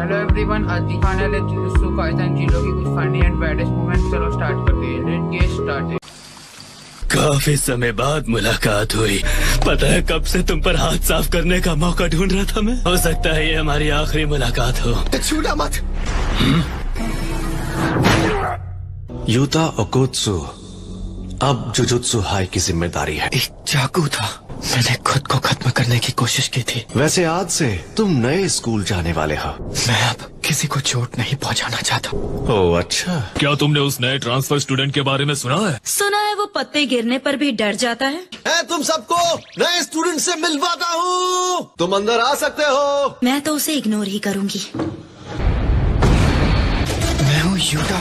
Hello everyone, आज दिखाने वाले जुजुत्सु काइसेन जीरो की कुछ फनी एंड बैडेस्ट मोमेंट्स। चलो स्टार्ट करते हैं। Let's get started. काफी समय बाद मुलाकात हुई। पता है कब से तुम पर हाथ साफ करने का मौका ढूंढ रहा था मैं। हो सकता है ये हमारी आखिरी मुलाकात हो। छूना मत। यूता ओकोत्सु, अब जुजुत्सु हाई की जिम्मेदारी है। एक चाकू था, मैंने खुद को खत्म करने की कोशिश की थी। वैसे आज से तुम नए स्कूल जाने वाले हो। मैं अब किसी को चोट नहीं पहुंचाना चाहता। ओह अच्छा। क्या तुमने उस नए ट्रांसफर स्टूडेंट के बारे में सुना है? सुना है वो पत्ते गिरने पर भी डर जाता है। मैं तुम सबको नए स्टूडेंट से मिलवाता हूँ, तुम अंदर आ सकते हो। मैं तो उसे इग्नोर ही करूंगी। मैं हूँ यूटा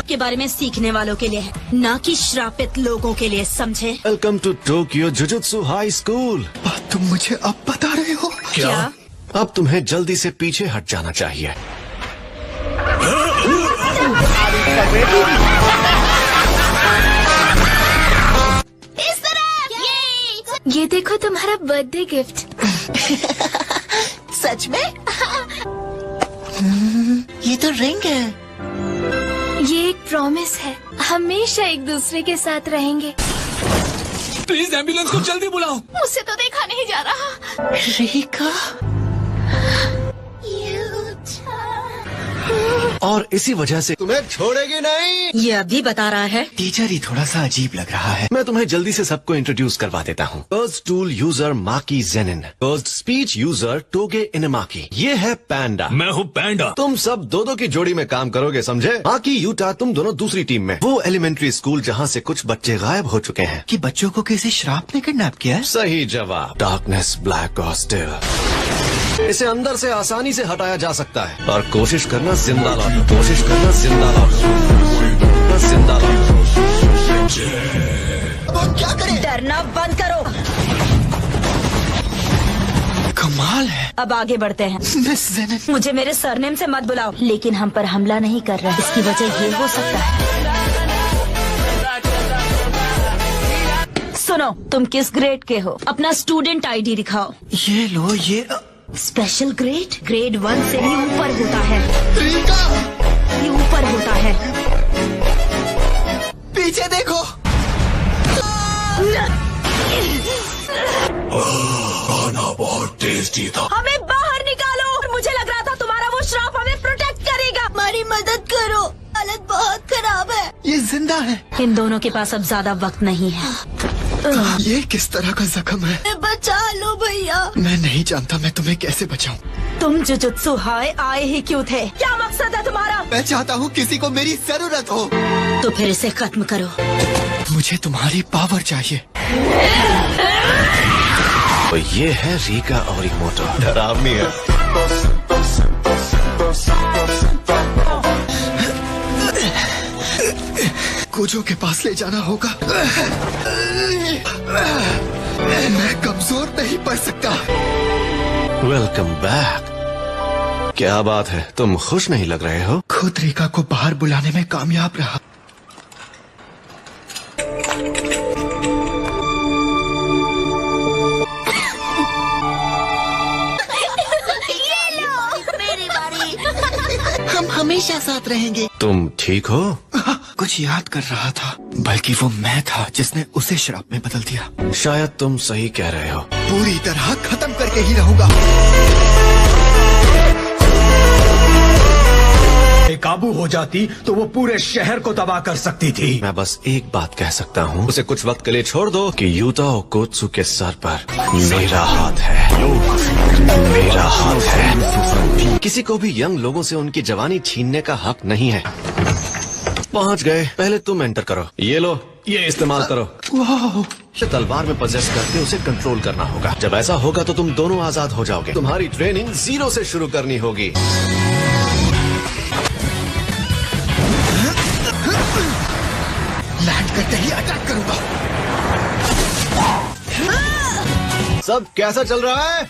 के बारे में सीखने वालों के लिए है, ना कि श्रापित लोगों के लिए, समझे? Welcome to Tokyo Jujutsu high school. बात तुम मुझे अब बता रहे हो? क्या? अब तुम्हें जल्दी से पीछे हट जाना चाहिए। इस तरह। ये देखो तुम्हारा बर्थडे गिफ्ट। सच में? ये तो रिंग है। ये एक प्रॉमिस है, हमेशा एक दूसरे के साथ रहेंगे। प्लीज एम्बुलेंस को जल्दी बुलाओ। मुझसे तो देखा नहीं जा रहा। रिका, और इसी वजह से तुम्हें छोड़ेगी नहीं। ये अभी बता रहा है। टीचर ही थोड़ा सा अजीब लग रहा है। मैं तुम्हें जल्दी से सबको इंट्रोड्यूस करवा देता हूँ। फर्स्ट टूल यूजर माकी जेनिन, फर्स्ट स्पीच यूजर टोगे इनमाकी, ये है पैंडा। मैं हूँ पैंडा। तुम सब दो की जोड़ी में काम करोगे, समझे? माकी यूटा, तुम दोनों दूसरी टीम में। वो एलिमेंट्री स्कूल जहाँ से कुछ बच्चे गायब हो चुके हैं। कि बच्चों को किसी श्राप ने किडनैप किया है? सही जवाब। डार्कनेस, ब्लैक और स्टिल। इसे अंदर से आसानी से हटाया जा सकता है, और कोशिश करना जिंदा लौटो, कोशिश करना जिंदा लौटो, जिंदा लौटो। अब क्या करें? डरना बंद करो। कमाल है। अब आगे बढ़ते हैं। मिस जेनिन, मुझे मेरे सरनेम से मत बुलाओ, लेकिन हम पर हमला नहीं कर रहे। इसकी वजह ये हो सकता है। सुनो, तुम किस ग्रेड के हो? अपना स्टूडेंट आईडी दिखाओ। ये लो। ये स्पेशल ग्रेड ग्रेड 1 से भी ऊपर होता है। रिका, ये ऊपर होता है। पीछे देखो। खाना बहुत टेस्टी था। हमें बाहर निकालो। मुझे लग रहा था तुम्हारा वो श्राप हमें प्रोटेक्ट करेगा। हमारी मदद करो, हालत बहुत खराब है। ये जिंदा है। इन दोनों के पास अब ज्यादा वक्त नहीं है। ये किस तरह का जख्म है? बचा लो भैया। मैं नहीं जानता मैं तुम्हें कैसे बचाऊं। तुम जुजुत्सु हाई आए ही क्यों थे? क्या मकसद है तुम्हारा? मैं चाहता हूँ किसी को मेरी जरूरत हो। तो फिर इसे खत्म करो। मुझे तुम्हारी पावर चाहिए। तो ये है रिका ओरिमोटो, डरावनी है। कुजो के पास ले जाना होगा। मैं कमजोर नहीं पड़ सकता। Welcome back. क्या बात है, तुम खुश नहीं लग रहे हो? खुद रिका को बाहर बुलाने में कामयाब रहा। हम हमेशा साथ रहेंगे। तुम ठीक हो? कुछ याद कर रहा था, बल्कि वो मैं था जिसने उसे श्राप में बदल दिया। शायद तुम सही कह रहे हो। पूरी तरह खत्म करके ही रहूंगा। काबू हो जाती तो वो पूरे शहर को तबाह कर सकती थी। मैं बस एक बात कह सकता हूँ, उसे कुछ वक्त के लिए छोड़ दो कि यूता ओकोत्सु के सर पर मेरा हाथ है। मेरा हाथ है। किसी को भी यंग लोगों से उनकी जवानी छीनने का हक नहीं है। पहुँच गए। पहले तुम एंटर करो। ये लो, ये इस्तेमाल करो। तलवार में पजेस करके उसे कंट्रोल करना होगा। जब ऐसा होगा तो तुम दोनों आजाद हो जाओगे। तुम्हारी ट्रेनिंग 0 से शुरू करनी होगी। लैंड करते ही अटैक करूंगा। सब कैसा चल रहा है?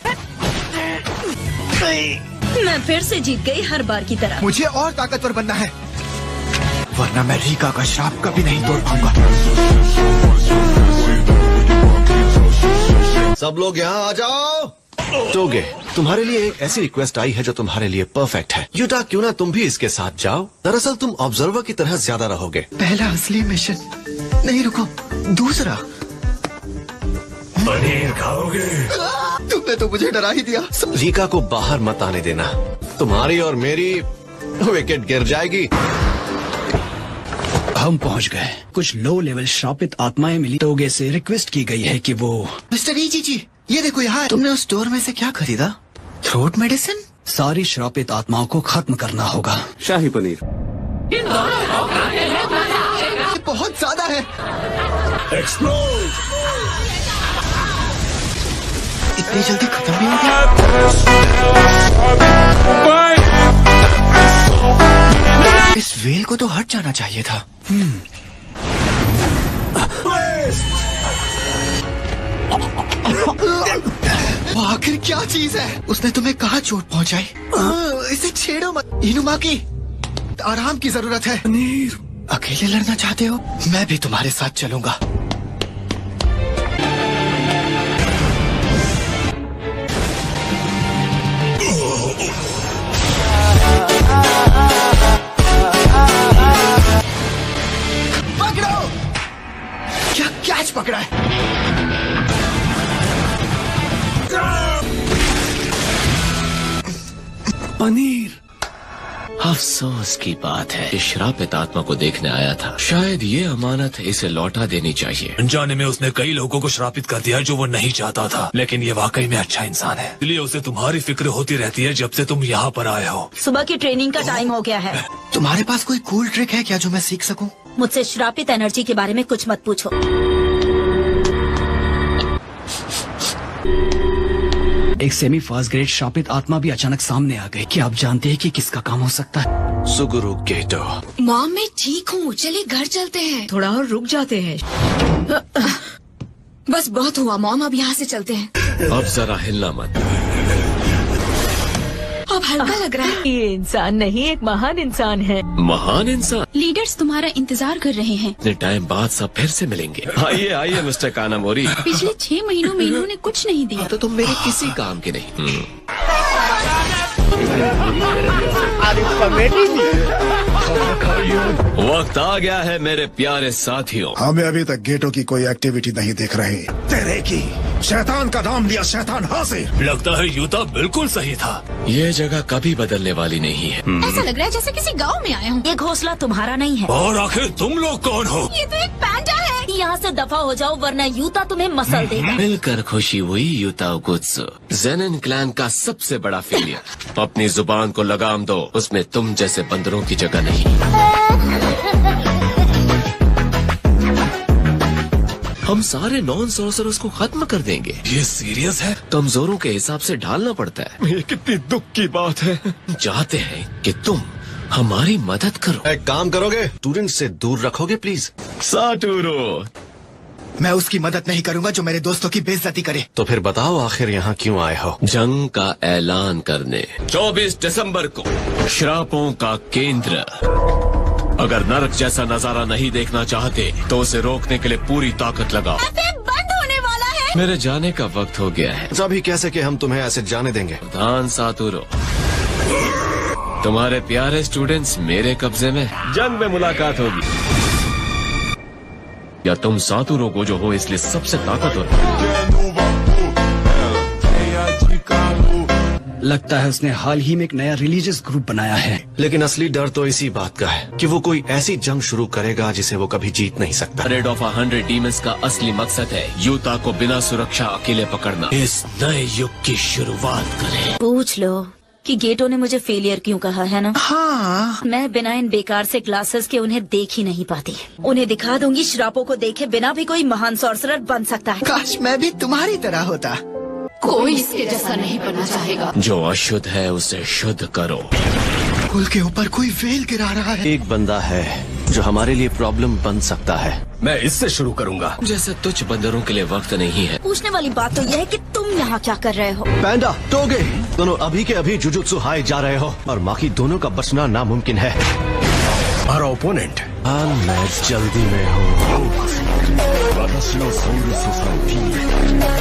मैं फिर से जीत गई, हर बार की तरह। मुझे और ताकतवर बनना है, वरना मैं रिका का श्राप कभी नहीं तोड़ पाऊंगा। सब लोग यहाँ आ जाओ। टोगे, तुम्हारे लिए एक ऐसी रिक्वेस्ट आई है जो तुम्हारे लिए परफेक्ट है। यूटा, क्यों ना तुम भी इसके साथ जाओ? दरअसल तुम ऑब्जर्वर की तरह ज्यादा रहोगे। पहला असली मिशन। नहीं रुको, दूसरा। पनीर खाओगे? तुमने तो मुझे डरा ही दिया। रीका को बाहर मत आने देना, तुम्हारी और मेरी विकेट गिर जाएगी। हम पहुंच गए। कुछ लो लेवल श्रापित आत्माएं मिली। टोगे से रिक्वेस्ट की गई है कि वो मिस्टर ईजी जी, ये देखो यहाँ। तुमने उस स्टोर में से क्या खरीदा? Throat medicine? सारी श्रापित आत्माओं को खत्म करना होगा। शाही पनीर। ये बहुत ज्यादा है। इतनी जल्दी खत्म भी हो गया? इस वेल को तो हट जाना चाहिए था। वो आखिर क्या चीज है? उसने तुम्हें कहाँ चोट पहुँचाई? इसे छेड़ो मत। इनुमाकी, आराम की जरूरत है। अकेले लड़ना चाहते हो? मैं भी तुम्हारे साथ चलूंगा। पकड़ो! क्या कैच पकड़ा है? पनीर। अफसोस की बात है, इस श्रापित आत्मा को देखने आया था। शायद ये अमानत इसे लौटा देनी चाहिए। अनजाने में उसने कई लोगों को श्रापित कर दिया जो वो नहीं चाहता था, लेकिन ये वाकई में अच्छा इंसान है। इसलिए उसे तुम्हारी फिक्र होती रहती है जब से तुम यहाँ पर आए हो। सुबह की ट्रेनिंग का टाइम हो गया है। तुम्हारे पास कोई कूल ट्रिक है क्या जो मैं सीख सकूं? मुझसे श्रापित एनर्जी के बारे में कुछ मत पूछो। एक सेमी फास्ट ग्रेड श्रापित आत्मा भी अचानक सामने आ गई। क्या आप जानते हैं कि किसका काम हो सकता है? सुगुरु गेटो। मॉम, मैं ठीक हूँ, चलिए घर चलते हैं। थोड़ा और रुक जाते हैं। बस बहुत हुआ मॉम, अब यहाँ से चलते हैं। अब जरा हिलना मत। अब हल्का लग रहा है। ये इंसान नहीं, एक महान इंसान है। महान इंसान। लीडर्स तुम्हारा इंतजार कर रहे हैं। इतने टाइम बाद सब फिर से मिलेंगे। आइए आइए मिस्टर कानामोरी। पिछले 6 महीनों में इन्होंने कुछ नहीं दिया। तो तुम मेरे किसी काम के नहीं। वक्त आ गया है मेरे प्यारे साथियों। हमें अभी तक गेटो की कोई एक्टिविटी नहीं दिख रही। तेरे की शैतान का नाम लिया, शैतान हाजिर। लगता है यूता बिल्कुल सही था। ये जगह कभी बदलने वाली नहीं है। ऐसा लग रहा है जैसे किसी गांव में आया हूँ। ये घोंसला तुम्हारा नहीं है। और आखिर तुम लोग कौन हो? ये तो एक पैंडा है। यहाँ से दफा हो जाओ वरना यूता तुम्हें मसल देगा। मिलकर खुशी हुई यूता ओगुत्सु, ज़ेनिन क्लैन का सबसे बड़ा फेलियर। अपनी जुबान को लगाम दो, उसमें तुम जैसे बंदरों की जगह नहीं। हम सारे नॉन सॉर्सरर्स को खत्म कर देंगे। ये सीरियस है? कमजोरों के हिसाब से ढालना पड़ता है। ये कितनी दुख की बात है। चाहते हैं कि तुम हमारी मदद करो। एक काम करोगे, स्टूडेंट से दूर रखोगे प्लीज। साटूरो। मैं उसकी मदद नहीं करूंगा जो मेरे दोस्तों की बेइज्जती करे। तो फिर बताओ आखिर यहाँ क्यों आए हो? जंग का ऐलान करने। 24 दिसंबर को श्रापों का केंद्र। अगर नरक जैसा नजारा नहीं देखना चाहते तो उसे रोकने के लिए पूरी ताकत लगाओ। बंद होने वाला है। मेरे जाने का वक्त हो गया है। अभी कैसे कि हम तुम्हें ऐसे जाने देंगे? प्रधान सातुरो, तुम्हारे प्यारे स्टूडेंट्स मेरे कब्जे में। जंग में मुलाकात होगी। या तुम सातुरो को जो हो इसलिए सबसे ताकतवर। लगता है उसने हाल ही में एक नया रिलीजियस ग्रुप बनाया है। लेकिन असली डर तो इसी बात का है कि वो कोई ऐसी जंग शुरू करेगा जिसे वो कभी जीत नहीं सकता। रेड ऑफ 100 डीमंस का असली मकसद है यूता को बिना सुरक्षा अकेले पकड़ना। इस नए युग की शुरुआत करें। पूछ लो कि गेटो ने मुझे फेलियर क्यों कहा है ना? हाँ। मैं बिना इन बेकार से ग्लासेस के उन्हें देख ही नहीं पाती। उन्हें दिखा दूंगी श्रापों को देखे बिना भी कोई महान सॉर्सरर बन सकता है। काश मैं भी तुम्हारी तरह होता। कोई इसके जैसा नहीं बनना चाहेगा। जो अशुद्ध है उसे शुद्ध करो। पुल के ऊपर कोई वेल गिरा रहा है। एक बंदा है जो हमारे लिए प्रॉब्लम बन सकता है। मैं इससे शुरू करूंगा। जैसे तुच्छ बंदरों के लिए वक्त नहीं है। पूछने वाली बात तो यह है कि तुम यहाँ क्या कर रहे हो? पैंडा, टोगे, दोनों अभी के अभी जुजुत्सु हाय जा रहे हो और बाकी दोनों का बचना नामुमकिन है। हमारा ओपोनेंट मैं जल्दी में हूँ।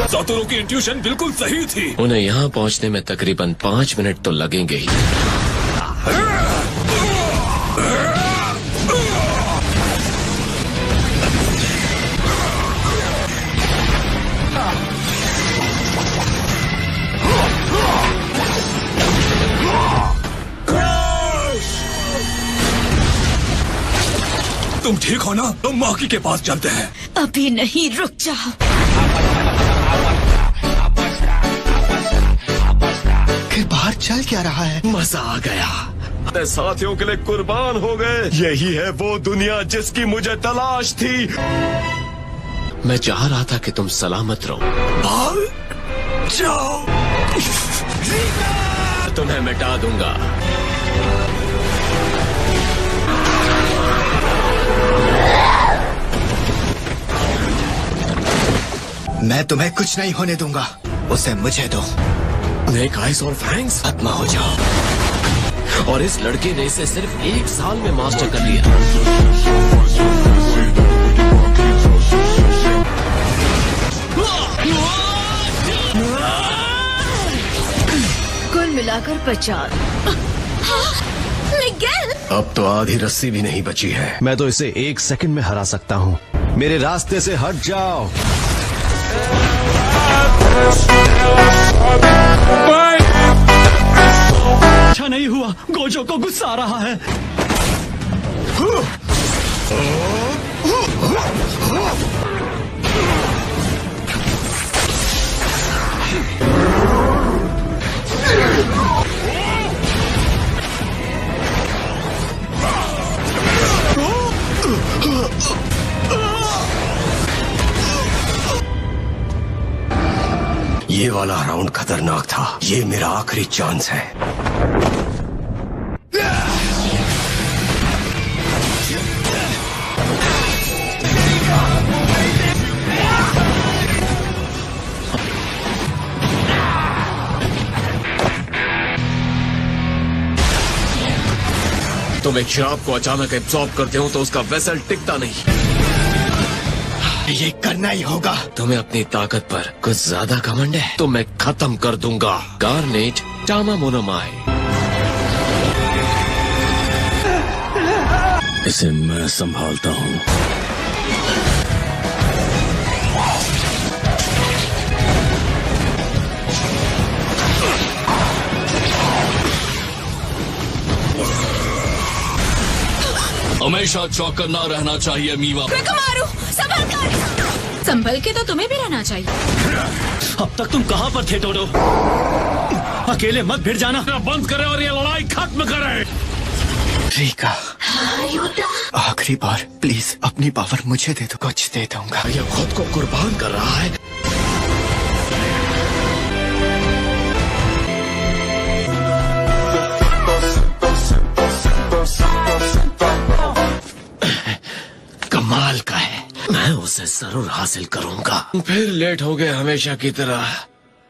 सातोरू की इंट्यूशन बिल्कुल सही थी। उन्हें यहाँ पहुँचने में तकरीबन 5 मिनट तो लगेंगे ही। तुम ठीक हो ना? तुम माकी के पास चलते हैं। अभी नहीं, रुक जाओ। फिर बाहर चल क्या रहा है? मजा आ गया। साथियों के लिए कुर्बान हो गए। यही है वो दुनिया जिसकी मुझे तलाश थी। मैं चाह रहा था कि तुम सलामत रहो। भाग जाओ। तुम्हें मिटा दूंगा। मैं तुम्हें कुछ नहीं होने दूंगा। उसे मुझे दो। नेक आइज और फैंग्स, आत्मा हो जाओ। और इस लड़के ने इसे सिर्फ 1 साल में मास्टर कर लिया। कुल मिलाकर 50। मिगेल! अब तो आधी रस्सी भी नहीं बची है। मैं तो इसे 1 सेकंड में हरा सकता हूँ। मेरे रास्ते से हट जाओ। अच्छा नहीं हुआ, गोजो को गुस्सा आ रहा है। ये वाला राउंड खतरनाक था। ये मेरा आखिरी चांस है। तुम एक शराब को अचानक एब्सॉर्ब करते हो तो उसका वेसल टिकता नहीं। ये करना ही होगा। तुम्हें अपनी ताकत पर कुछ ज्यादा घमंड है तो मैं खत्म कर दूंगा। गार्नेट टामामोनोमाई। इसे मैं संभालता हूँ। हमेशा चौकन्ना ना रहना चाहिए मीवा। संभल के तो तुम्हें भी रहना चाहिए। अब तक तुम कहाँ पर थे टोडो? अकेले मत भिड़ जाना। बंद करें और ये लड़ाई खत्म करें। रीका, आखिरी बार प्लीज अपनी पावर मुझे दे दो। कुछ दे दूंगा। ये खुद को कुर्बान कर रहा है। कमाल का है। मैं उसे जरूर हासिल करूंगा। फिर लेट हो गए हमेशा की तरह।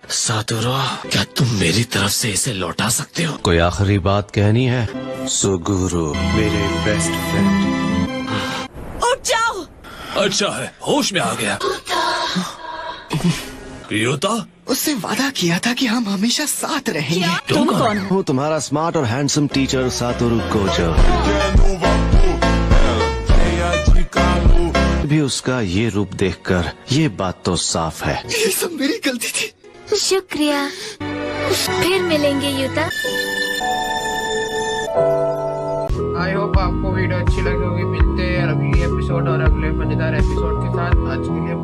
सातोरू, क्या तुम मेरी तरफ से इसे लौटा सकते हो? कोई आखिरी बात कहनी है? सुगुरु, मेरे बेस्ट फ्रेंड। उठ जाओ। अच्छा है, होश में आ गया। युता, उससे वादा किया था कि हम हमेशा साथ रहेंगे। तुम कौन हो? हूँ तुम्हारा स्मार्ट और हैंडसम टीचर सातोरू गोजो। भी उसका ये रूप देखकर ये बात तो साफ है। ये सब मेरी गलती थी। शुक्रिया। फिर मिलेंगे युता। आई होप आपको वीडियो अच्छी लगी होगी। मिलते हैं अगली एपिसोड और अगले मजेदार एपिसोड के साथ। आज के लिए